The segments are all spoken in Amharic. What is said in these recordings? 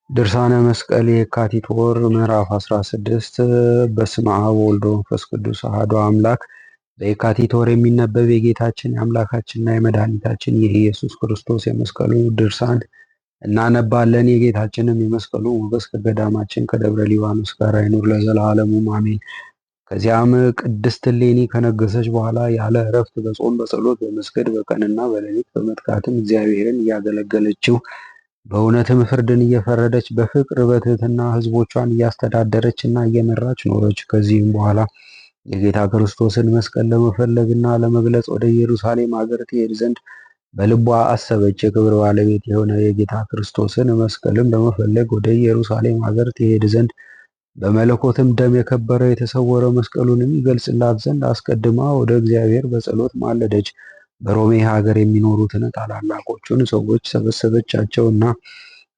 ድርሳነ መስቀል የካቲት ወር ምዕራፍ 16 በስመ አብ ወወልድ ወመንፈስ ቅዱስ አሐዱ አምላክ። በየካቲት ወር የሚነበብ የጌታችን የአምላካችንና የመድኃኒታችን የኢየሱስ ክርስቶስ የመስቀሉ ድርሳን እናነባለን። የጌታችንም የመስቀሉ ሞገስ ከገዳማችን ከደብረ ሊባኖስ ጋር ይኑር ለዘላለሙ አሜን። ከዚያም ቅድስት እሌኒ ከነገሰች በኋላ ያለ እረፍት በጾም በጸሎት በመስገድ በቀንና በሌሊት በመትጋትም እግዚአብሔርን እያገለገለችው በእውነትም ፍርድን እየፈረደች በፍቅር በትህትና ሕዝቦቿን እያስተዳደረች እና እየመራች ኖረች። ከዚህም በኋላ የጌታ ክርስቶስን መስቀል ለመፈለግና ለመግለጽ ወደ ኢየሩሳሌም አገር ትሄድ ዘንድ በልቧ አሰበች። የክብር ባለቤት የሆነ የጌታ ክርስቶስን መስቀልም ለመፈለግ ወደ ኢየሩሳሌም አገር ትሄድ ዘንድ በመለኮትም ደም የከበረ የተሰወረ መስቀሉንም ይገልጽላት ዘንድ አስቀድማ ወደ እግዚአብሔር በጸሎት ማለደች። በሮሜ ሀገር የሚኖሩትን ታላላቆቹን ሰዎች ሰበሰበቻቸውና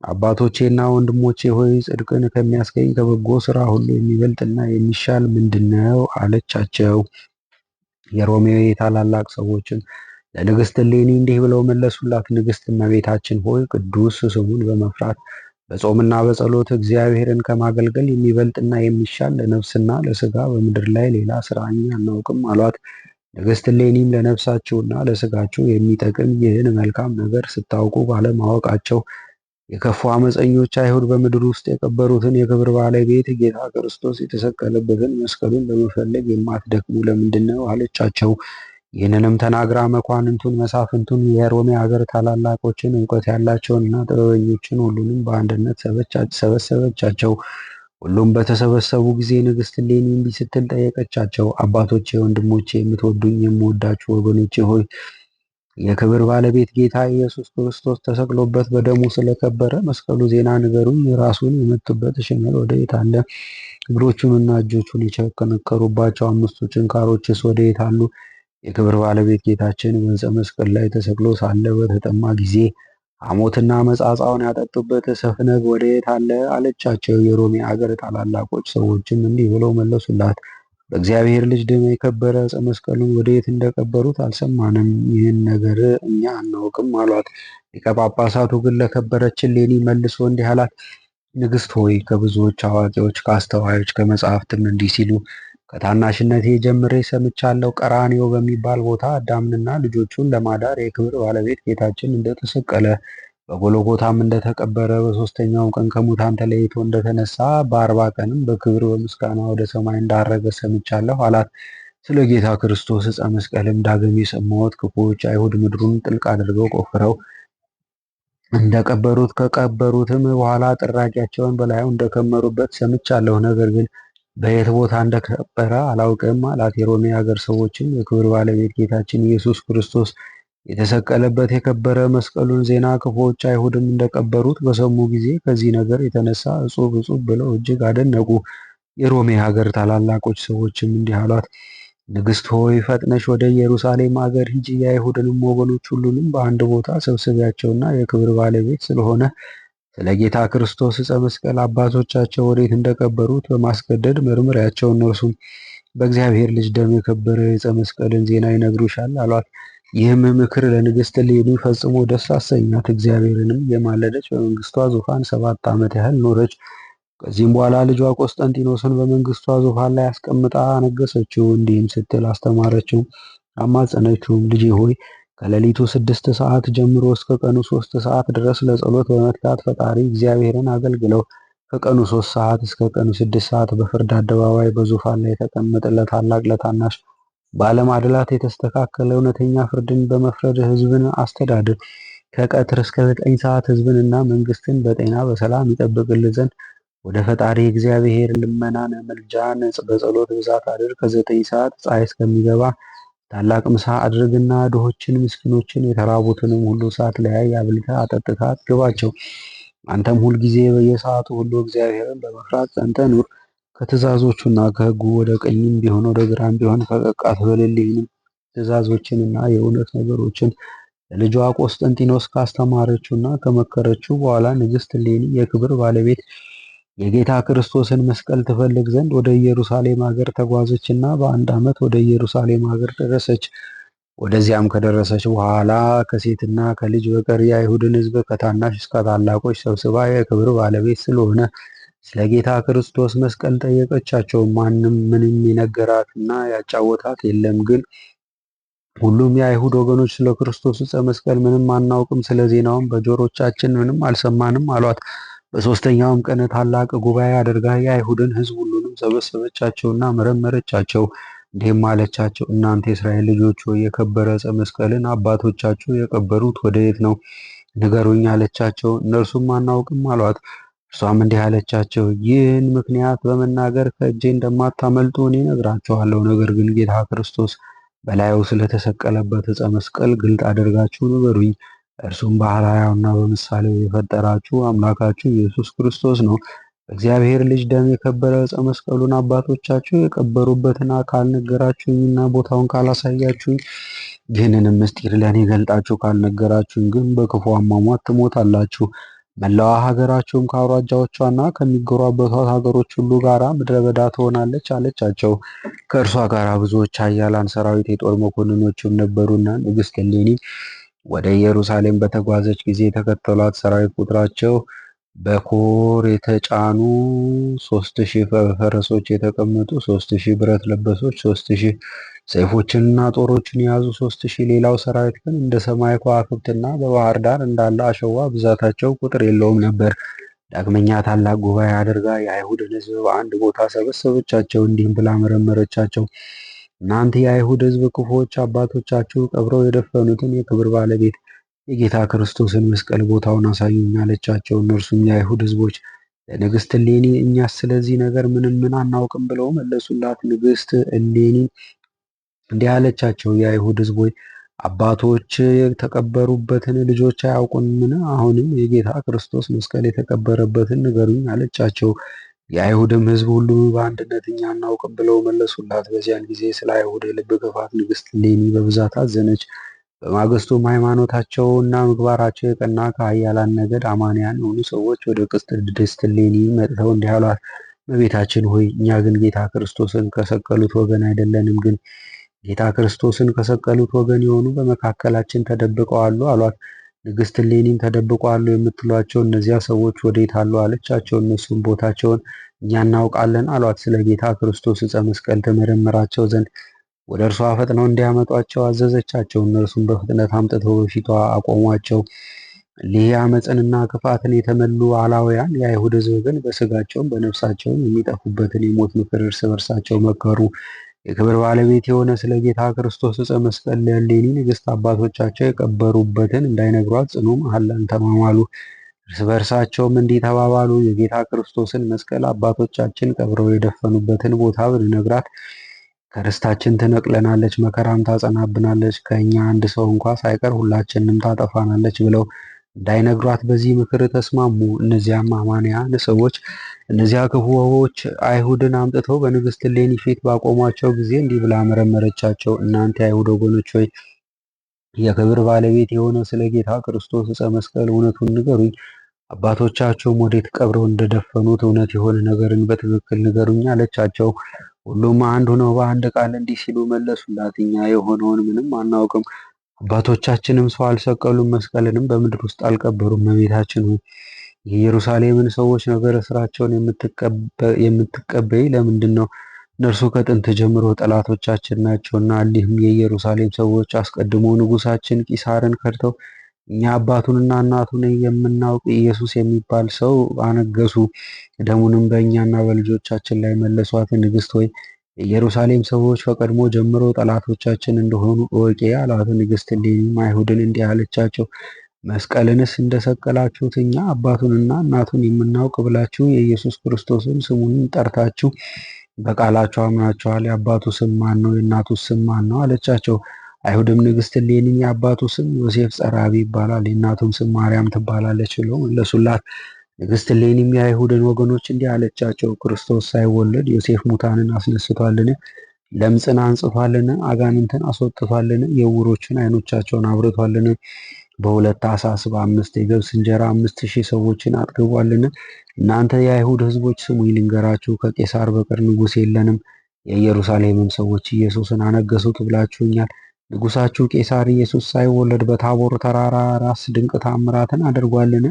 አባቶቼና ወንድሞቼ ሆይ ጽድቅን ከሚያስገኝ ከበጎ ስራ ሁሉ የሚበልጥና የሚሻል ምንድነው? አለቻቸው። የሮሜ ታላላቅ ሰዎችም ለንግስት እሌኒ እንዲህ ብለው መለሱላት። ንግስት እመቤታችን ሆይ ቅዱስ ስሙን በመፍራት በጾምና በጸሎት እግዚአብሔርን ከማገልገል የሚበልጥና የሚሻል ለነፍስና ለስጋ በምድር ላይ ሌላ ስራ እኛ አናውቅም አሏት። ንግስት እሌኒም ለነፍሳችሁና ለስጋችሁ የሚጠቅም ይህን መልካም ነገር ስታውቁ ባለማወቃቸው የከፉ አመፀኞች አይሁድ በምድር ውስጥ የቀበሩትን የክብር ባለቤት ጌታ ክርስቶስ የተሰቀለበትን መስቀሉን በመፈለግ የማትደክሙ ለምንድን ነው? አለቻቸው። ይህንንም ተናግራ መኳንንቱን፣ መሳፍንቱን፣ የሮሜ ሀገር ታላላቆችን፣ እውቀት ያላቸውንና ጥበበኞችን ሁሉንም በአንድነት ሰበሰበቻቸው። ሁሉም በተሰበሰቡ ጊዜ ንግስት እሌኒ እንዲህ ስትል ጠየቀቻቸው። አባቶቼ፣ ወንድሞቼ፣ የምትወዱኝ የምወዳችሁ ወገኖቼ ሆይ የክብር ባለቤት ጌታ ኢየሱስ ክርስቶስ ተሰቅሎበት በደሙ ስለከበረ መስቀሉ ዜና ንገሩኝ። ራሱን የመቱበት ሽመል ወዴት አለ? እግሮቹንና እጆቹን የቸነከሩባቸው አምስቱ ችንካሮችስ ወዴት አሉ? የክብር ባለቤት ጌታችን በዕፀ መስቀል ላይ ተሰቅሎ ሳለ በተጠማ ጊዜ ሐሞትና መጻጻውን ያጠጡበት ሰፍነግ ወዴት አለ? አለቻቸው። የሮሜ አገር ታላላቆች ሰዎችም እንዲህ ብለው መለሱላት። በእግዚአብሔር ልጅ ደም የከበረ ዕፀ መስቀሉን ወዴት እንደቀበሩት አልሰማንም፣ ይህን ነገር እኛ አናውቅም አሏት። ሊቀ ጳጳሳቱ ግን ለከበረች እሌኒ መልሶ እንዲህ አላት። ንግሥት ሆይ ከብዙዎች አዋቂዎች ከአስተዋዮች ከመጻሕፍትም እንዲህ ሲሉ ከታናሽነቴ ጀምሬ ሰምቻለሁ። ቀራንዮ በሚባል ቦታ አዳምንና ልጆቹን ለማዳር የክብር ባለቤት ጌታችን እንደተሰቀለ በጎልጎታም እንደተቀበረ በሦስተኛው ቀን ከሙታን ተለይቶ እንደተነሳ በ40 ቀንም በክብር በምስጋና ወደ ሰማይ እንዳረገ ሰምቻለሁ አላት። ስለ ጌታ ክርስቶስ ዕፀ መስቀልም ዳግም የሰማሁት ክፉዎች አይሁድ ምድሩን ጥልቅ አድርገው ቆፍረው እንደቀበሩት ከቀበሩትም በኋላ ጥራቂያቸውን በላዩ እንደከመሩበት ሰምቻለሁ። ነገር ግን በየት ቦታ እንደከበረ አላውቅም አላት። የሮሜ ሀገር ሰዎችም የክብር ባለቤት ጌታችን ኢየሱስ ክርስቶስ የተሰቀለበት የከበረ መስቀሉን ዜና ክፉዎች አይሁድም እንደቀበሩት በሰሙ ጊዜ ከዚህ ነገር የተነሳ እጹብ እጹብ ብለው እጅግ አደነቁ። የሮሜ ሀገር ታላላቆች ሰዎችም እንዲህ አሏት። ንግሥት ሆይ ፈጥነሽ ወደ ኢየሩሳሌም አገር ሂጂ፣ የአይሁድንም ወገኖች ሁሉንም በአንድ ቦታ ሰብስቢያቸውና የክብር ባለቤት ስለሆነ ስለ ጌታ ክርስቶስ ዕፀ መስቀል አባቶቻቸው ወዴት እንደቀበሩት በማስገደድ መርምሪያቸው። እነርሱም በእግዚአብሔር ልጅ ደም የከበረ ዕፀ መስቀልን ዜና ይነግሩሻል አሏት። ይህም ምክር ለንግሥት እሌኒ ፈጽሞ ደስ አሰኛት። እግዚአብሔርንም የማለደች በመንግስቷ ዙፋን 7 ዓመት ያህል ኖረች። ከዚህም በኋላ ልጇ ቆስጠንጢኖስን በመንግስቷ ዙፋን ላይ አስቀምጣ አነገሰችው። እንዲህም ስትል አስተማረችው፣ አማጸነችውም። ልጄ ሆይ ከሌሊቱ 6 ሰዓት ጀምሮ እስከ ቀኑ 3 ሰዓት ድረስ ለጸሎት በመትጋት ፈጣሪ እግዚአብሔርን አገልግለው። ከቀኑ 3 ሰዓት እስከ ቀኑ 6 ሰዓት በፍርድ አደባባይ በዙፋን ላይ ተቀመጥ። ለታላቅ ለታናሽ ባለማድላት የተስተካከለ እውነተኛ ፍርድን በመፍረድ ሕዝብን አስተዳድር። ከቀትር እስከ 9 ሰዓት ሕዝብንና መንግስትን በጤና በሰላም ይጠብቅልህ ዘንድ ወደ ፈጣሪ እግዚአብሔር ልመናን መልጃን በጸሎት ብዛት አድር። ከ9 ሰዓት ፀሐይ እስከሚገባ ታላቅ ምሳ አድርግና ድሆችን፣ ምስኪኖችን፣ የተራቡትንም ሁሉ ሳትለያይ አብልተህ አጠጥተህ አጥግባቸው። አንተም ሁልጊዜ በየሰዓቱ ሁሉ እግዚአብሔርን በመፍራት ጸንተህ ኑር። ከትእዛዞቹና ከሕጉ ወደ ቀኝም ቢሆን ወደ ግራም ቢሆን ፈቀቅ አትበል። ይህንም ትእዛዞችንና የእውነት ነገሮችን ለልጇ ቆስጠንጢኖስ ካስተማረችውና ከመከረችው በኋላ ንግሥት እሌኒ የክብር ባለቤት የጌታ ክርስቶስን መስቀል ትፈልግ ዘንድ ወደ ኢየሩሳሌም ሀገር ተጓዘችና በ1 ዓመት ወደ ኢየሩሳሌም ሀገር ደረሰች። ወደዚያም ከደረሰች በኋላ ከሴትና ከልጅ በቀር የአይሁድን ሕዝብ ከታናሽ እስከ ታላቆች ሰብስባ የክብር ባለቤት ስለሆነ ስለ ጌታ ክርስቶስ መስቀል ጠየቀቻቸው። ማንም ምንም የነገራትና ያጫወታት የለም። ግን ሁሉም የአይሁድ ወገኖች ስለ ክርስቶስ ዕፀ መስቀል ምንም አናውቅም፣ ስለ ዜናውም በጆሮቻችን ምንም አልሰማንም አሏት። በሦስተኛውም ቀን ታላቅ ጉባኤ አድርጋ የአይሁድን ሕዝብ ሁሉንም ሰበሰበቻቸውና መረመረቻቸው። እንዲህም አለቻቸው፣ እናንተ የእስራኤል ልጆች ሆይ የከበረ ዕፀ መስቀልን አባቶቻችሁ የቀበሩት ወደየት ነው? ንገሩኝ አለቻቸው። እነርሱም አናውቅም አሏት። እርሷም እንዲህ አለቻቸው፣ ይህን ምክንያት በመናገር ከእጄ እንደማታመልጡ እኔ እነግራችኋለሁ። ነገር ግን ጌታ ክርስቶስ በላዩ ስለተሰቀለበት ዕፀ መስቀል ግልጥ አድርጋችሁ ንገሩኝ። እርሱም በአርአያውና በምሳሌው የፈጠራችሁ አምላካችሁ ኢየሱስ ክርስቶስ ነው። በእግዚአብሔር ልጅ ደም የከበረ ዕፀ መስቀሉን አባቶቻችሁ የቀበሩበትን ካልነገራችሁኝና ቦታውን ካላሳያችሁኝ፣ ይህንንም ምስጢር ለእኔ ገልጣችሁ ካልነገራችሁኝ ግን በክፉ አሟሟት ትሞታላችሁ። መላዋ ሀገራቸውም ከአውራጃዎቿና ከሚጎራበቷት ሀገሮች ሁሉ ጋር ምድረ በዳ ትሆናለች አለቻቸው። ከእርሷ ጋር ብዙዎች ኃያላን ሰራዊት የጦር መኮንኖችም ነበሩና ንግሥት እሌኒ ወደ ኢየሩሳሌም በተጓዘች ጊዜ የተከተሏት ሰራዊት ቁጥራቸው በኮር የተጫኑ 3000 ፈረሶች የተቀመጡ 3000 ብረት ለበሶች 3000 ሰይፎችንና ጦሮችን የያዙ 3000 ሌላው ሰራዊት ግን እንደ ሰማይ ከዋክብትና በባህር ዳር እንዳለ አሸዋ ብዛታቸው ቁጥር የለውም ነበር። ዳግመኛ ታላቅ ጉባኤ አድርጋ የአይሁድን ሕዝብ በአንድ ቦታ ሰበሰበቻቸው። እንዲህም ብላ መረመረቻቸው፣ እናንተ የአይሁድ ሕዝብ ክፉዎች፣ አባቶቻችሁ ቀብረው የደፈኑትን የክብር ባለቤት የጌታ ክርስቶስን መስቀል ቦታውን አሳዩኝ አለቻቸው። እነርሱም የአይሁድ ሕዝቦች ለንግሥት እሌኒ እኛስ ስለዚህ ነገር ምን አናውቅም ብለው መለሱላት። ንግሥት እሌኒ እንዲህ አለቻቸው፣ የአይሁድ ሕዝቦች አባቶች የተቀበሩበትን ልጆች አያውቁምን? አሁንም የጌታ ክርስቶስ መስቀል የተቀበረበትን ንገሩኝ አለቻቸው። የአይሁድም ሕዝብ ሁሉ በአንድነት እኛ አናውቅም ብለው መለሱላት። በዚያን ጊዜ ስለ አይሁድ የልብ ክፋት ንግሥት እሌኒ በብዛት አዘነች። በማግስቱም ሃይማኖታቸውና ምግባራቸው የቀና ከኃያላን ነገድ አማንያን የሆኑ ሰዎች ወደ ቅድስት እሌኒ መጥተው እንዲህ አሏት፣ እመቤታችን ሆይ እኛ ግን ጌታ ክርስቶስን ከሰቀሉት ወገን አይደለንም። ግን ጌታ ክርስቶስን ከሰቀሉት ወገን የሆኑ በመካከላችን ተደብቀዋል አሏት። ንግሥት እሌኒም ተደብቀዋል የምትሏቸው እነዚያ ሰዎች ወዴት አሉ አለቻቸው። እነሱም ቦታቸውን እኛ እናውቃለን አሏት። ስለ ጌታ ክርስቶስ ዕፀ መስቀል ተመረመራቸው ዘንድ ወደ እርሷ ፈጥነው እንዲያመጧቸው አዘዘቻቸው። እነርሱም በፍጥነት አምጥተው በፊቷ አቆሟቸው። እሊህ ዓመፅንና ክፋትን የተመሉ አላውያን የአይሁድ ሕዝብ ግን በሥጋቸውም በነፍሳቸውም የሚጠፉበትን የሞት ምክር እርስ በርሳቸው መከሩ። የክብር ባለቤት የሆነ ስለ ጌታ ክርስቶስ ዕፀ መስቀል ለእሌኒ ንግሥት አባቶቻቸው የቀበሩበትን እንዳይነግሯት ጽኑ መሐላን ተማማሉ። እርስ በርሳቸውም እንዲህ ተባባሉ፣ የጌታ ክርስቶስን መስቀል አባቶቻችን ቀብረው የደፈኑበትን ቦታ ብንነግራት ከርስታችን ትነቅለናለች፣ መከራም ታጸናብናለች፣ ከእኛ አንድ ሰው እንኳ ሳይቀር ሁላችንንም ታጠፋናለች ብለው እንዳይነግሯት በዚህ ምክር ተስማሙ። እነዚያም አማንያን ሰዎች እነዚያ ክፉዎች አይሁድን አምጥተው በንግሥት እሌኒ ፊት ባቆሟቸው ጊዜ እንዲህ ብላ መረመረቻቸው፣ እናንተ የአይሁድ ወገኖች ሆይ የክብር ባለቤት የሆነ ስለ ጌታ ክርስቶስ ዕፀ መስቀል እውነቱን ንገሩኝ። አባቶቻቸውም ወዴት ቀብረው እንደደፈኑት እውነት የሆነ ነገርን በትክክል ንገሩኝ አለቻቸው። ሁሉም አንድ ሆነው በአንድ ቃል እንዲህ ሲሉ መለሱላት፣ እኛ የሆነውን ምንም አናውቅም። አባቶቻችንም ሰው አልሰቀሉም፣ መስቀልንም በምድር ውስጥ አልቀበሩም። እመቤታችን ሆይ የኢየሩሳሌምን ሰዎች ነገረ ስራቸውን የምትቀበይ ለምንድን ነው? እነርሱ ከጥንት ጀምሮ ጠላቶቻችን ናቸውና። እሊህም የኢየሩሳሌም ሰዎች አስቀድሞ ንጉሳችን ቂሳርን ከድተው እኛ አባቱንና እናቱን የምናውቅ ኢየሱስ የሚባል ሰው አነገሱ። ደሙንም በእኛና በልጆቻችን ላይ መለሷት። ንግሥት ሆይ የኢየሩሳሌም ሰዎች ከቀድሞ ጀምሮ ጠላቶቻችን እንደሆኑ እወቂ አሏት። ንግሥት እሌኒም አይሁድን እንዲህ አለቻቸው፣ መስቀልንስ እንደሰቀላችሁት እኛ አባቱንና እናቱን የምናውቅ ብላችሁ የኢየሱስ ክርስቶስን ስሙን ጠርታችሁ በቃላችሁ አምናችኋል። የአባቱ ስም ማን ነው? የእናቱ ስም ማን ነው አለቻቸው። አይሁድም ንግሥት እሌኒን የአባቱ ስም ዮሴፍ ጸራቢ ይባላል፣ የእናቱም ስም ማርያም ትባላለች ብለው መለሱላት። ንግሥት እሌኒም የአይሁድን ወገኖች እንዲህ አለቻቸው፣ ክርስቶስ ሳይወለድ ዮሴፍ ሙታንን አስነስቷልን? ለምጽን አንጽቷልን? አጋንንትን አስወጥቷልን? የዕውሮችን ዓይኖቻቸውን አብርቷልን? በሁለት ዓሣ በ5 የገብስ እንጀራ 5000 ሰዎችን አጥግቧልን? እናንተ የአይሁድ ሕዝቦች ስሙኝ ልንገራችሁ፣ ከቄሳር በቀር ንጉሥ የለንም። የኢየሩሳሌምም ሰዎች ኢየሱስን አነገሱት ብላችሁኛል። ንጉሳችሁ ቄሳር ኢየሱስ ሳይወለድ በታቦር ተራራ ራስ ድንቅ ታምራትን አድርጓልን?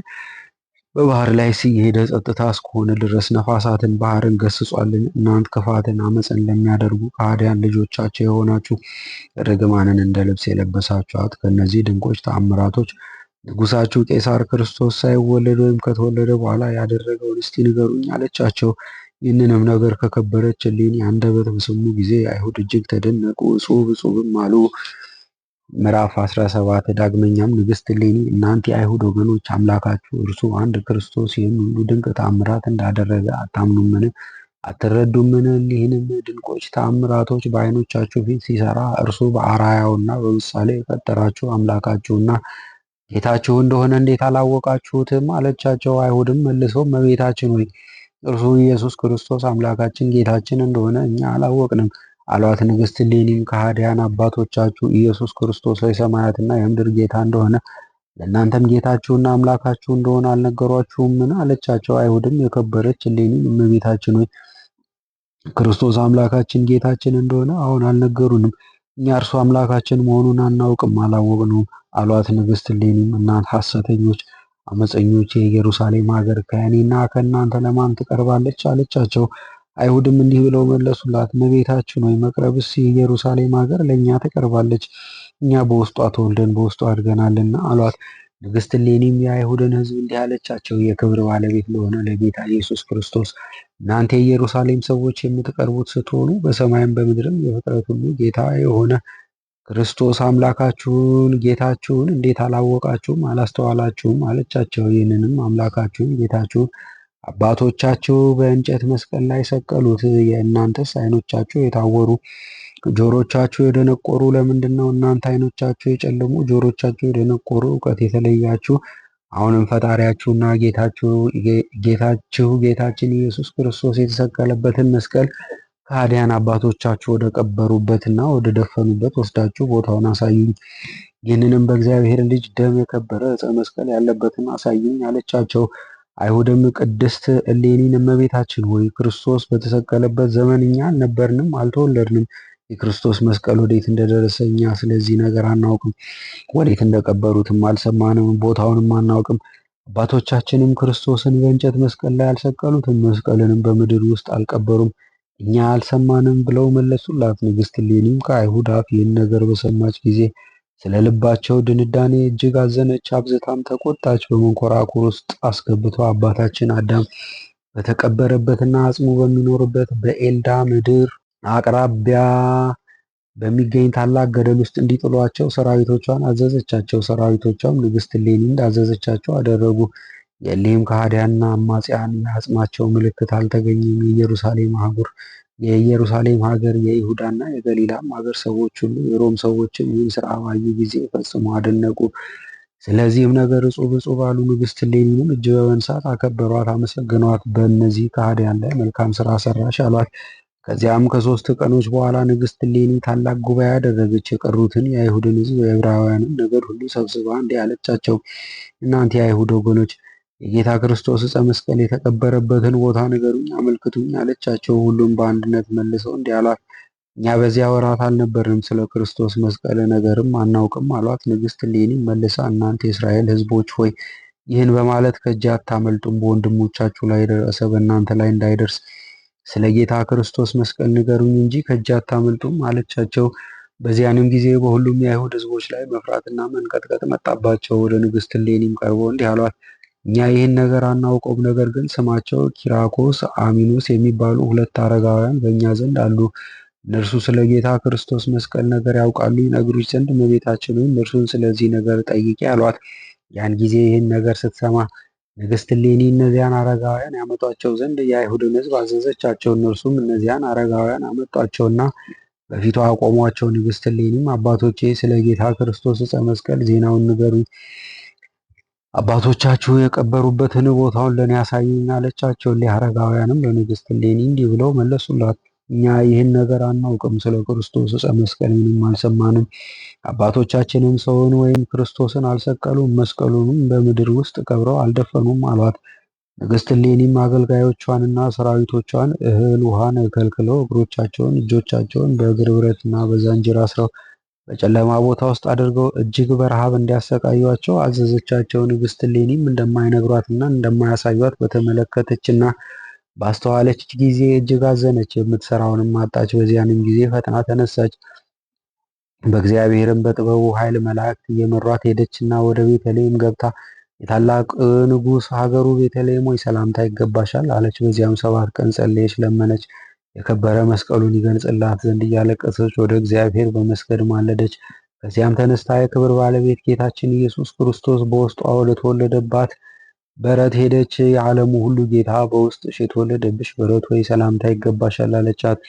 በባህር ላይ ሲሄደ ጸጥታ እስከሆነ ድረስ ነፋሳትን ባህርን ገስጿልን? እናንት ክፋትን አመፅን ለሚያደርጉ ከሃዲያን ልጆቻቸው የሆናችሁ ርግማንን እንደ ልብስ የለበሳችኋት ከእነዚህ ድንቆች ተአምራቶች ንጉሳችሁ ቄሳር ክርስቶስ ሳይወለድ ወይም ከተወለደ በኋላ ያደረገውን እስቲ ንገሩኝ አለቻቸው። ይህንንም ነገር ከከበረች እሌኒ አንደበት በሰሙ ጊዜ አይሁድ እጅግ ተደነቁ፣ እጹብ እጹብም አሉ። ምዕራፍ 17 ዳግመኛም ንግሥት እሌኒ እናንተ የአይሁድ ወገኖች አምላካችሁ እርሱ አንድ ክርስቶስ ይህን ሁሉ ድንቅ ተአምራት እንዳደረገ አታምኑምን? አትረዱምን? እሊህንም ድንቆች ተአምራቶች በዓይኖቻችሁ ፊት ሲሰራ እርሱ በአርአያውና በምሳሌ የፈጠራችሁ አምላካችሁና ጌታችሁ እንደሆነ እንዴት አላወቃችሁትም? አለቻቸው። አይሁድም መልሰው እመቤታችን ሆይ እርሱ ኢየሱስ ክርስቶስ አምላካችን ጌታችን እንደሆነ እኛ አላወቅንም አሏት። ንግሥት እሌኒም ከሃዲያን አባቶቻችሁ ኢየሱስ ክርስቶስ የሰማያትና የምድር ጌታ እንደሆነ ለእናንተም ጌታችሁና አምላካችሁ እንደሆነ አልነገሯችሁምን? አለቻቸው። አይሁድም የከበረች እሌኒም እመቤታችን ሆይ ክርስቶስ አምላካችን ጌታችን እንደሆነ አሁን አልነገሩንም፣ እኛ እርሱ አምላካችን መሆኑን አናውቅም አላወቅነውም አሏት። ንግሥት እሌኒም እናንተ ሐሰተኞች አመፀኞች የኢየሩሳሌም ሀገር ከእኔና ከእናንተ ለማን ትቀርባለች? አለቻቸው። አይሁድም እንዲህ ብለው መለሱላት፣ እመቤታችን ሆይ መቅረብስ የኢየሩሳሌም ሀገር ለእኛ ትቀርባለች፣ እኛ በውስጧ ተወልደን በውስጧ አድገናልና አሏት። ንግሥት እሌኒም የአይሁድን ሕዝብ እንዲህ አለቻቸው፣ የክብር ባለቤት ለሆነ ለጌታ ኢየሱስ ክርስቶስ እናንተ የኢየሩሳሌም ሰዎች የምትቀርቡት ስትሆኑ በሰማይም በምድርም የፍጥረት ሁሉ ጌታ የሆነ ክርስቶስ አምላካችሁን ጌታችሁን እንዴት አላወቃችሁም አላስተዋላችሁም? አለቻቸው። ይህንንም አምላካችሁን ጌታችሁን አባቶቻችሁ በእንጨት መስቀል ላይ ሰቀሉት። የእናንተስ ዓይኖቻችሁ የታወሩ ጆሮቻችሁ የደነቆሩ ለምንድን ነው? እናንተ ዓይኖቻችሁ የጨለሙ ጆሮቻችሁ የደነቆሩ እውቀት የተለያችሁ አሁንም ፈጣሪያችሁና ጌታችሁ ጌታችን ኢየሱስ ክርስቶስ የተሰቀለበትን መስቀል ከሃዲያን አባቶቻችሁ ወደ ቀበሩበትና ወደ ደፈኑበት ወስዳችሁ ቦታውን አሳዩኝ። ይህንንም በእግዚአብሔር ልጅ ደም የከበረ ዕፀ መስቀል ያለበትን አሳዩኝ አለቻቸው። አይሁድም ቅድስት እሌኒን እመቤታችን ሆይ ክርስቶስ በተሰቀለበት ዘመን እኛ አልነበርንም፣ አልተወለድንም። የክርስቶስ መስቀል ወዴት እንደደረሰ እኛ ስለዚህ ነገር አናውቅም፣ ወዴት እንደቀበሩትም አልሰማንም፣ ቦታውንም አናውቅም። አባቶቻችንም ክርስቶስን በእንጨት መስቀል ላይ አልሰቀሉትም፣ መስቀልንም በምድር ውስጥ አልቀበሩም፣ እኛ አልሰማንም ብለው መለሱላት። ንግሥት እሌኒም ከአይሁድ አፍ ይህን ነገር በሰማች ጊዜ ስለ ልባቸው ድንዳኔ እጅግ አዘነች፣ አብዝታም ተቆጣች። በመንኮራኩር ውስጥ አስገብተው አባታችን አዳም በተቀበረበትና አጽሙ በሚኖርበት በኤልዳ ምድር አቅራቢያ በሚገኝ ታላቅ ገደል ውስጥ እንዲጥሏቸው ሰራዊቶቿን አዘዘቻቸው። ሰራዊቶቿም ንግሥት እሌኒ እንዳዘዘቻቸው አደረጉ። የእሊህም ከሃዲያንና አማጽያን የአጽማቸው ምልክት አልተገኘም። የኢየሩሳሌም ሀገር የይሁዳና የገሊላም ሀገር ሰዎች ሁሉ የሮም ሰዎችም ይህን ሥራ ባዩ ጊዜ ፈጽሞ አደነቁ። ስለዚህም ነገር እጹብ እጹብ አሉ። ንግሥት እሌኒንም እጅ በመንሳት አከበሯት፣ አመሰግኗት። በእነዚህ ከሃዲያን ላይ መልካም ሥራ ሰራሽ አሏት። ከዚያም ከ3 ቀኖች በኋላ ንግሥት እሌኒ ታላቅ ጉባኤ አደረገች። የቀሩትን የአይሁድን ሕዝብ የዕብራውያንን ነገድ ሁሉ ሰብስባ እንዲህ አለቻቸው፣ እናንተ የአይሁድ ወገኖች የጌታ ክርስቶስ ዕፀ መስቀል የተቀበረበትን ቦታ ንገሩኝ፣ አመልክቱኝ አለቻቸው። ሁሉም በአንድነት መልሰው እንዲህ አሏት፣ እኛ በዚያ ወራት አልነበርንም፣ ስለ ክርስቶስ መስቀል ነገርም አናውቅም አሏት። ንግሥት እሌኒ መልሳ እናንተ የእስራኤል ሕዝቦች ሆይ ይህን በማለት ከእጄ አታመልጡም፣ በወንድሞቻችሁ ላይ የደረሰ በእናንተ ላይ እንዳይደርስ ስለ ጌታ ክርስቶስ መስቀል ንገሩኝ እንጂ ከእጄ አታመልጡም አለቻቸው። በዚያንም ጊዜ በሁሉም የአይሁድ ሕዝቦች ላይ መፍራትና መንቀጥቀጥ መጣባቸው። ወደ ንግሥት እሌኒም ቀርበው እንዲህ አሏት፣ እኛ ይህን ነገር አናውቀውም፣ ነገር ግን ስማቸው ኪራኮስ፣ አሚኖስ የሚባሉ 2 አረጋውያን በእኛ ዘንድ አሉ። እነርሱ ስለ ጌታ ክርስቶስ መስቀል ነገር ያውቃሉ፣ ይነግሩሽ ዘንድ እመቤታችን ሆይ እነርሱን ስለዚህ ነገር ጠይቂ አሏት። ያን ጊዜ ይህን ነገር ስትሰማ ንግሥት እሌኒ እነዚያን አረጋውያን ያመጧቸው ዘንድ የአይሁድን ሕዝብ አዘዘቻቸው። እነርሱም እነዚያን አረጋውያን አመጧቸውና በፊቷ አቆሟቸው። ንግሥት እሌኒም አባቶቼ ስለ ጌታ ክርስቶስ ዕፀ መስቀል ዜናውን ንገሩኝ፣ አባቶቻችሁ የቀበሩበትን ቦታውን ለእኔ ያሳዩኝ አለቻቸው። እሊህ አረጋውያንም ለንግሥት እሌኒ እንዲህ ብለው መለሱላት፣ እኛ ይህን ነገር አናውቅም፣ ስለ ክርስቶስ ዕፀ መስቀል ምንም አልሰማንም። አባቶቻችንም ሰውን ወይም ክርስቶስን አልሰቀሉም፣ መስቀሉንም በምድር ውስጥ ቀብረው አልደፈኑም አሏት። ንግሥት እሌኒም አገልጋዮቿንና ሰራዊቶቿን እህል ውሃን ከልክለው እግሮቻቸውን እጆቻቸውን በእግር ብረትና በዛንጅር አስረው በጨለማ ቦታ ውስጥ አድርገው እጅግ በረሃብ እንዲያሰቃዩአቸው አዘዘቻቸው። ንግሥት እሌኒም እንደማይነግሯትና እንደማያሳዩት በተመለከተችና ባስተዋለች ጊዜ እጅግ አዘነች፣ የምትሰራውንም አጣች። በዚያንም ጊዜ ፈጥና ተነሳች፣ በእግዚአብሔርም በጥበቡ ኃይል መላእክት እየመሯት ሄደችና ወደ ቤተልሔም ገብታ የታላቅ ንጉሥ ሀገሩ ቤተልሔም ሆይ ሰላምታ ይገባሻል አለች። በዚያም 7 ቀን ጸለየች፣ ለመነች። የከበረ መስቀሉን ይገልጽላት ዘንድ እያለቀሰች ወደ እግዚአብሔር በመስገድ ማለደች። ከዚያም ተነስታ የክብር ባለቤት ጌታችን ኢየሱስ ክርስቶስ በውስጧ ወደ ተወለደባት በረት ሄደች። የዓለሙ ሁሉ ጌታ በውስጥሽ የተወለደብሽ በረት ሆይ ሰላምታ ይገባሻል አለቻት።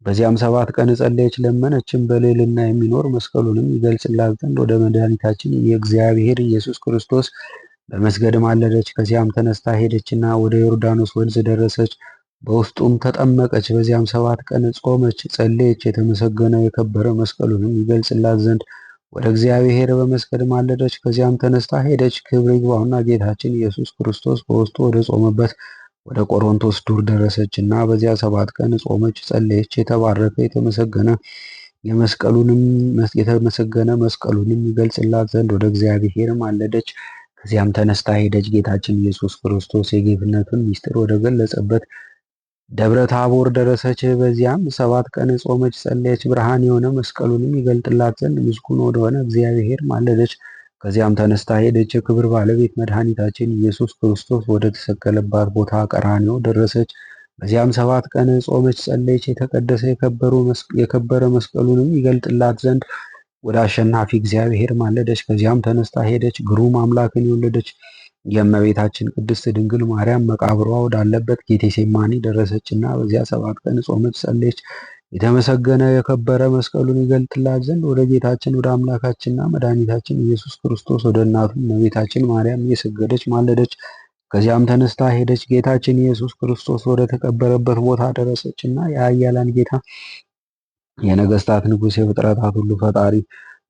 በዚያም 7 ቀን ጸለየች፣ ለመነችም። በልዕልና የሚኖር መስቀሉንም ይገልጽላት ዘንድ ወደ መድኃኒታችን የእግዚአብሔር ኢየሱስ ክርስቶስ በመስገድ ማለደች። ከዚያም ተነስታ ሄደችና ወደ ዮርዳኖስ ወንዝ ደረሰች፣ በውስጡም ተጠመቀች። በዚያም 7 ቀን ጾመች፣ ጸለየች። የተመሰገነ የከበረ መስቀሉንም ይገልጽላት ዘንድ ወደ እግዚአብሔር በመስገድ ማለደች። ከዚያም ተነስታ ሄደች። ክብር ይግባውና ጌታችን ኢየሱስ ክርስቶስ በውስጡ ወደ ጾመበት ወደ ቆሮንቶስ ዱር ደረሰች እና በዚያ 7 ቀን ጾመች፣ ጸለየች። የተባረከ የተመሰገነ መስቀሉንም ይገልጽላት ዘንድ ወደ እግዚአብሔር ማለደች። ከዚያም ተነስታ ሄደች። ጌታችን ኢየሱስ ክርስቶስ የጌትነቱን ምስጢር ወደ ገለጸበት ደብረ ታቦር ደረሰች። በዚያም 7 ቀን ጾመች፣ ጸለየች። ብርሃን የሆነ መስቀሉንም ይገልጥላት ዘንድ ምስጉን ወደሆነ እግዚአብሔር ማለደች። ከዚያም ተነስታ ሄደች። የክብር ባለቤት መድኃኒታችን ኢየሱስ ክርስቶስ ወደ ተሰቀለባት ቦታ ቀራንዮ ደረሰች። በዚያም 7 ቀን ጾመች፣ ጸለየች። የተቀደሰ የከበረ መስቀሉንም ይገልጥላት ዘንድ ወደ አሸናፊ እግዚአብሔር ማለደች። ከዚያም ተነስታ ሄደች። ግሩም አምላክን የወለደች የእመቤታችን ቅድስት ድንግል ማርያም መቃብሯ ወዳለበት ጌቴሴማኒ ደረሰች እና በዚያ 7 ቀን ጾመች፣ ጸለየች። የተመሰገነ የከበረ መስቀሉን ይገልጥላት ዘንድ ወደ ጌታችን ወደ አምላካችንና መድኃኒታችን ኢየሱስ ክርስቶስ ወደ እናቱ እመቤታችን ማርያም እየሰገደች ማለደች። ከዚያም ተነስታ ሄደች። ጌታችን ኢየሱስ ክርስቶስ ወደ ተቀበረበት ቦታ ደረሰች እና የኃያላን ጌታ የነገስታት ንጉሥ የፍጥረታት ሁሉ ፈጣሪ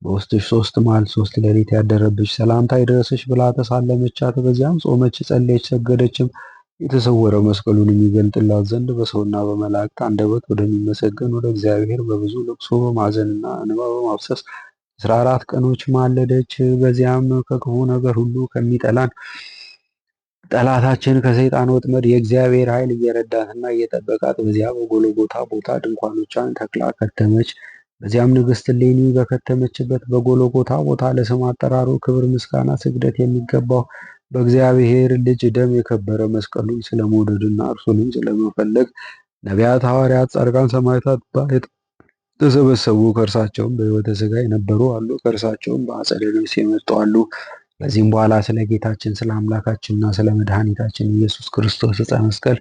በውስጥሽ 3 መዓልት 3 ሌሊት ያደረብሽ ሰላምታ ይድረስሽ ብላ ተሳለመቻት። በዚያም ጾመች፣ ጸለየች፣ ሰገደችም። የተሰወረ መስቀሉንም ይገልጥላት ዘንድ በሰውና በመላእክት አንደበት ወደሚመሰገን ወደ እግዚአብሔር በብዙ ልቅሶ በማዘንና እንባ በማፍሰስ 14 ቀኖች ማለደች። በዚያም ከክፉ ነገር ሁሉ ከሚጠላን ጠላታችን ከሰይጣን ወጥመድ የእግዚአብሔር ኃይል እየረዳትና እየጠበቃት በዚያ በጎልጎታ ቦታ ድንኳኖቿን ተክላ ከተመች። በዚያም ንግሥት እሌኒ በከተመችበት በጎልጎታ ቦታ ለስም አጠራሩ ክብር፣ ምስጋና፣ ስግደት የሚገባው በእግዚአብሔር ልጅ ደም የከበረ መስቀሉን ስለመውደድና እርሱንም ስለመፈለግ ነቢያት፣ ሐዋርያት፣ ጻድቃን፣ ሰማዕታት ተሰበሰቡ። ከእርሳቸውም በሕይወተ ሥጋ የነበሩ አሉ፣ ከእርሳቸውም በአጸደ ነፍስ የመጡ አሉ። ከዚህም በኋላ ስለ ጌታችን ስለ አምላካችንና ስለ መድኃኒታችን ኢየሱስ ክርስቶስ ዕፀ መስቀል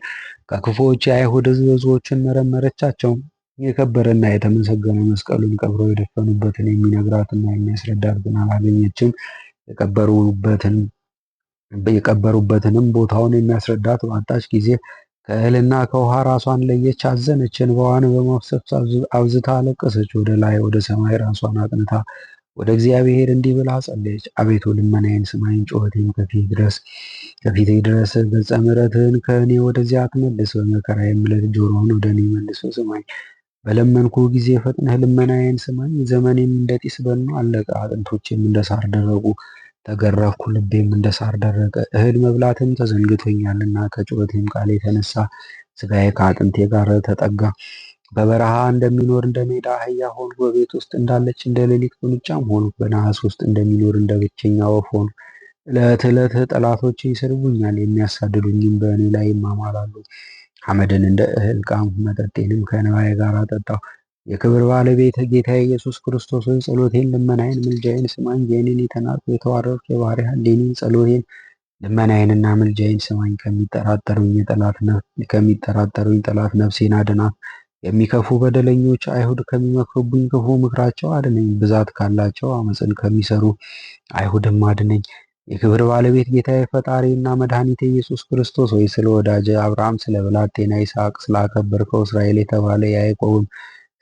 ከክፉዎች የአይሁድ ሕዝብ ብዙዎችን መረመረቻቸው። የከበረና የተመሰገነ መስቀሉን ቀብረው የደፈኑበትን የሚነግራትና የሚያስረዳት ግን አላገኘችም። የቀበሩበትንም ቦታውን የሚያስረዳት ባጣች ጊዜ ከእህልና ከውሃ ራሷን ለየች፣ አዘነች፣ እንባዋን በማፍሰስ አብዝታ አለቀሰች። ወደ ላይ ወደ ሰማይ ራሷን አቅንታ ወደ እግዚአብሔር እንዲህ ብላ ጸለየች። አቤቱ ልመናዬን ስማኝ፣ ጩኸቴን ከፊቴ ድረስ። ገጸ ምሕረትህን ከእኔ ወደዚያ አትመልስ፣ በመከራዬም ዕለት ጆሮህን ወደ እኔ መልሶ ስማኝ። በለመንኩ ጊዜ ፈጥነህ ልመናዬን ስማኝ። ዘመኔም እንደ ጢስ በኖ አለቀ፣ አጥንቶቼም እንደ ሳር ደረቁ። ተገረፍኩ፣ ልቤም እንደ ሳር ደረቀ። እህል መብላትም ተዘንግቶኛልና ከጩኸቴም ቃል የተነሳ ሥጋዬ ከአጥንቴ ጋር ተጠጋ። በበረሃ እንደሚኖር እንደ ሜዳ አህያ ሆንኩ። በቤት ውስጥ እንዳለች እንደ ሌሊት ቁንጫም ሆንኩ። በነሐስ ውስጥ እንደሚኖር እንደ ብቸኛ ወፍ ሆንኩ። ዕለት ዕለት ጠላቶቼ ይሰድቡኛል፣ የሚያሳድዱኝም በእኔ ላይ ይማማላሉ። አመድን እንደ እህል ቃምሁ፣ መጠጤንም ከእንባዬ ጋር አጠጣሁ። የክብር ባለቤት ጌታ ኢየሱስ ክርስቶስ ሆይ ጸሎቴን፣ ልመናዬን፣ ምልጃዬን ስማኝ። የእኔን የተናቅሁ የተዋረድኩ የባሪያህ እሌኒን ጸሎቴን፣ ልመናዬንና ምልጃዬን ስማኝ። ከሚጠራጠሩኝ ጠላት ነፍሴን አድናት። የሚከፉ በደለኞች አይሁድ ከሚመክሩብኝ ክፉ ምክራቸው አድነኝ። ብዛት ካላቸው አመፅን ከሚሰሩ አይሁድም አድነኝ። የክብር ባለቤት ጌታዬ ፈጣሪና መድኃኒቴ ኢየሱስ ክርስቶስ ሆይ ስለ ወዳጀ አብርሃም ስለ ብላቴና ይስሐቅ ስላከበርከው እስራኤል የተባለ ያዕቆብም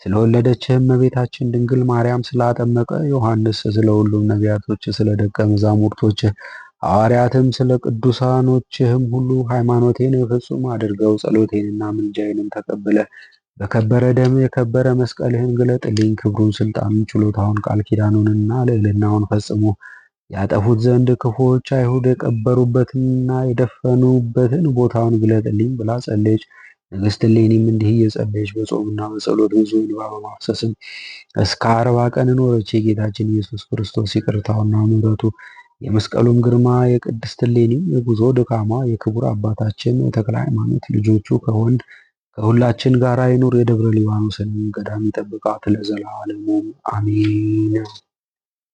ስለወለደችህ እመቤታችን ድንግል ማርያም ስላጠመቀ ዮሐንስ ስለ ሁሉም ነቢያቶች ስለ ደቀ መዛሙርቶች ሐዋርያትም ስለ ቅዱሳኖችህም ሁሉ ሃይማኖቴን ፍጹም አድርገው ጸሎቴንና ምልጃዬንም ተቀብለ በከበረ ደም የከበረ መስቀልህን ግለጥልኝ። ክብሩን፣ ስልጣኑን፣ ችሎታውን፣ ቃል ኪዳኑንና ልዕልናውን ፈጽሞ ያጠፉት ዘንድ ክፉዎች አይሁድ የቀበሩበትንና የደፈኑበትን ቦታውን ግለጥልኝ ብላ ጸለየች። ንግሥት እሌኒም እንዲህ እየጸለየች በጾምና በጸሎት ብዙ እንባ በማፍሰስም እስከ 40 ቀን ኖረች። የጌታችን ኢየሱስ ክርስቶስ ይቅርታውና ምሕረቱ የመስቀሉም ግርማ የቅድስት እሌኒም የጉዞ ድካማ የክቡር አባታችን ተክለ ሃይማኖት ልጆቹ ከሁላችን ጋር ይኑር። የደብረ ሊባኖስን ገዳም ይጠብቃት ለዘላለሙ አሜን።